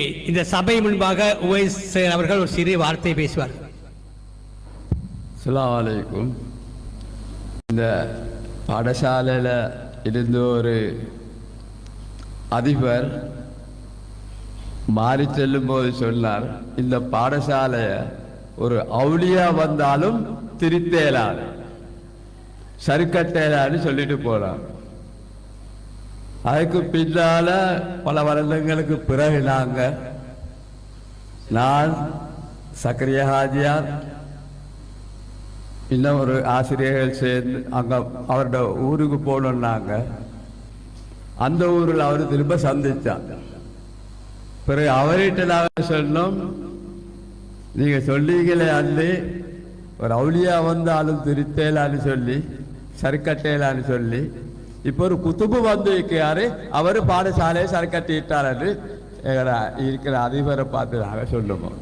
இந்த சபை முன்பாக உவைஸ் அவர்கள் ஒரு சிறிய வார்த்தை பேசுவார். அஸ்ஸலாமு அலைக்கும். இந்த பாடசாலையில் இருந்து ஒரு அதிபர் மாறி செல்லும் போது சொன்னார், இந்த பாடசாலையை ஒரு அவுளியா வந்தாலும் திருத்தேலாது, சருக்கட்டேலான்னு சொல்லிட்டு போறார். அதுக்கு பின்னால பல வருடங்களுக்கு பிறகு நான் சக்கரியா ஹாஜியார் இன்னும் ஒரு ஆசிரியர்கள் சேர்ந்து அங்க அவரோட ஊருக்கு போனோம்னாங்க. அந்த ஊரில் அவர் திரும்ப சந்திச்சாங்க. பிறகு அவர்கிட்ட நாங்கள் சொன்னோம், நீங்க சொல்லீங்களே அள்ளி ஒரு அவுளியா வந்தாலும் திருத்தேலான்னு சொல்லி சருக்கட்டேலான்னு சொல்லி இப்போ ஒரு குத்துபு வந்து இருக்கிறாரு, அவரு பாடசாலையை சருக்கட்டிட்டார் என்று இருக்கிற அதிபரை பார்த்து நாங்கள் சொல்லுவோம்.